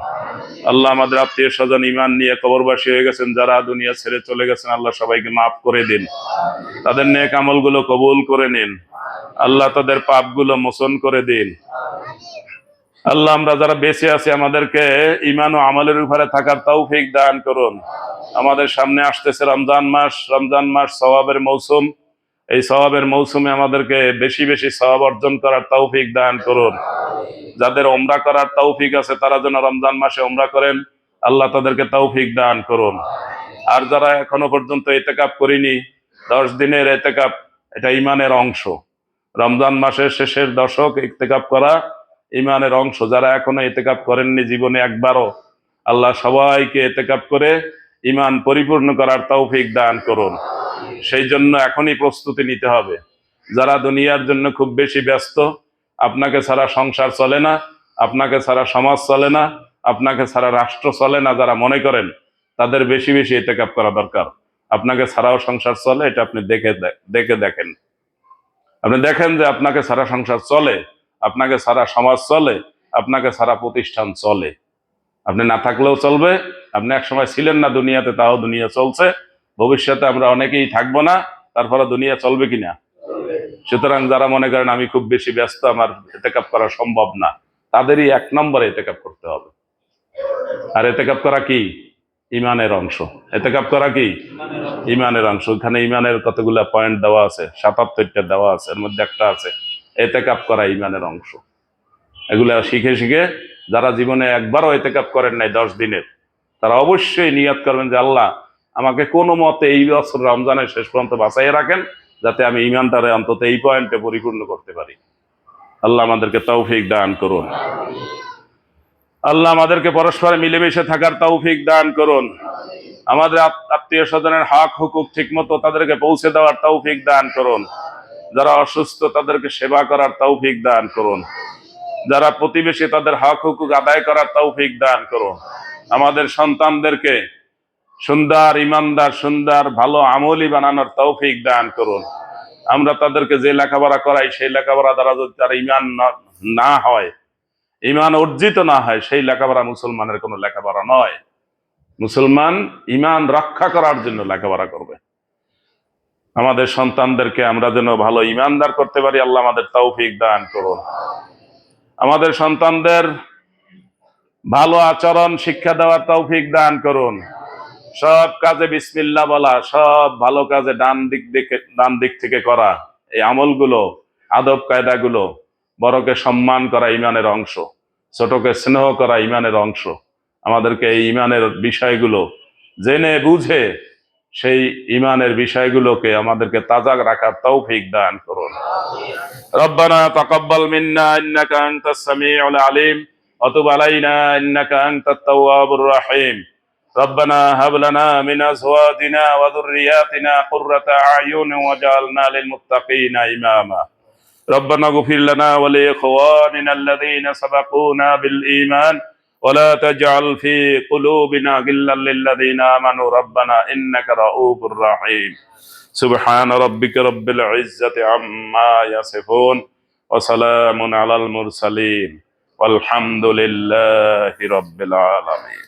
আল্লাহ আমাদের আত্মীয় স্বজন ঈমান নিয়ে কবরবাসী হয়ে গেছেন যারা দুনিয়া ছেড়ে চলে গেছেন আল্লাহ সবাইকে মাফ করে দিন তাদের নেক আমলগুলো কবুল করে নিন আল্লাহ তাদের পাপগুলো মোচন করে দিন আল্লাহ আমরা যারা বেঁচে আছি আমাদেরকে ঈমান ও আমলের উপরে থাকার তৌফিক দান করুন আমাদের সামনে আসতেছে রমজান মাস সওয়াবের মৌসুম এই সওয়াবের মৌসুমে আমাদেরকে বেশি বেশি সওয়াব অর্জন করার তৌফিক দান করুন যাদের ওমরা করার তৌফিক আছে তারা যেন রমজান মাসে ওমরা করেন আল্লাহ তাদেরকে তৌফিক দান করুন আর যারা এখনো পর্যন্ত ইতিকাফ করিনি 10 দিনের ইতিকাফ এটা ঈমানের অংশ রমজান মাসের শেষের দশক ইতিকাফ করা ঈমানের অংশ যারা এখনো ইতিকাফ করেননি জীবনে একবারও আল্লাহ সবাইকে ইতিকাফ করে ঈমান পরিপূর্ণ করার তৌফিক দান করুন সেই জন্য এখনই প্রস্তুতি নিতে হবে যারা দুনিয়ার জন্য খুব বেশি ব্যস্ত আপনাকে ছাড়া সংসার চলে না আপনাকে ছাড়া সমাজ চলে না আপনাকে ছাড়া রাষ্ট্র চলে না যারা মনে করেন তাদের বেশি বেশি ইতিকাফ করা দরকার আপনাকে ছাড়াও সংসার চলে এটা আপনি দেখেন আপনি দেখেন যে আপনাকে ছাড়া সংসার চলে আপনাকে ছাড়া সমাজ চলে আপনাকে ছাড়া প্রতিষ্ঠান চলে আপনি না থাকলেও চলবে আপনি একসময় ছিলেন না দুনিয়াতে তাও দুনিয়া চলছে ভবিষ্যতে আমরা অনেকেই থাকবো না তারপরে দুনিয়া চলবে কিনা সুতরাং যারা মনে করেন আমি খুব বেশি ব্যস্ত আমার ইতিকাফ করা সম্ভব না তাদেরই 1 নম্বরে ইতিকাফ করতে হবে আর ইতিকাফ করা কি ঈমানের অংশ ইতিকাফ করা কি ঈমানের অংশ এখানে ঈমানের কতগুলো পয়েন্ট দেওয়া আছে 77টা দেওয়া আছে এর মধ্যে একটা আছে ইতিকাফ করা ঈমানের অংশ এগুলা শিখে শিখে যারা জীবনে একবারও ইতিকাফ করেন নাই 10 দিনের তারা অবশ্যই নিয়ত করবেন যে আল্লাহ আমাকে কোনো মতে এই বছর রমজানের শেষ পর্যন্ত বাঁচাইয়ে রাখেন যাতে আমি ঈমানটারে অন্তত এই পয়েন্টে পরিপূর্ণ করতে পারি আল্লাহ আমাদেরকে তৌফিক দান করুন আল্লাহ আমাদেরকে পরস্পরে মিলেমিশে থাকার তৌফিক দান করুন আমাদের আত্মীয় স্বজনের হক হুকুক ঠিকমতো তাদেরকে পৌঁছে দেওয়ার তৌফিক দান করুন যারা অসুস্থ তাদেরকে সেবা করার তৌফিক দান করুন যারা প্রতিবেশী তাদের হক হুকুক আদায় করার তৌফিক দান করুন আমাদের সন্তানদেরকে সুন্দর ইমানদার সুন্দর ভালো আমলি বানানোর তৌফিক দান করুন আমরা তাদেরকে যে লেখাপড়া করাই সেই লেখাপড়া দ্বারা যদি তার ঈমান না হয় ঈমান অর্জিত না হয় সেই লেখাপড়া মুসলমানের কোনো লেখাপড়া নয় মুসলমান ঈমান রক্ষা করার জন্য লেখাপড়া করবে আমাদের সন্তানদেরকে আমরা যেন ভালো ঈমানদার করতে পারি আল্লাহ আমাদের তৌফিক দান করুন আমাদের সন্তানদের ভালো আচরণ শিক্ষা দেওয়ার তৌফিক দান করুন সব কাজে বিসমিল্লাহ বলা সব ভালো কাজে ডান দিক থেকে করা এই আমলগুলো আদব কায়দাগুলো বড়কে সম্মান করা ঈমানের অংশ ছোটকে স্নেহ করা ঈমানের অংশ আমাদেরকে এই ঈমানের বিষয়গুলো জেনে বুঝে সেই ঈমানের বিষয়গুলোকে আমাদেরকে তাজা রাখার তৌফিক দান করুন রব্বানা তাকাব্বাল মিন্না ইন্নাকা আনতাস সামিউল আলিম وتب علينا إنك أنت التواب الرحيم ربنا هب لنا من أزواجنا وذرياتنا قرة أعين واجعلنا للمتقين إماما ربنا اغفر لنا ولإخواننا الذين سبقونا بالإيمان ولا تجعل في قلوبنا غلا للذين آمنوا ربنا إنك رؤوف رحيم سبحان ربك رب العزة عما يصفون وسلام على المرسلين والحمد لله رب العالمين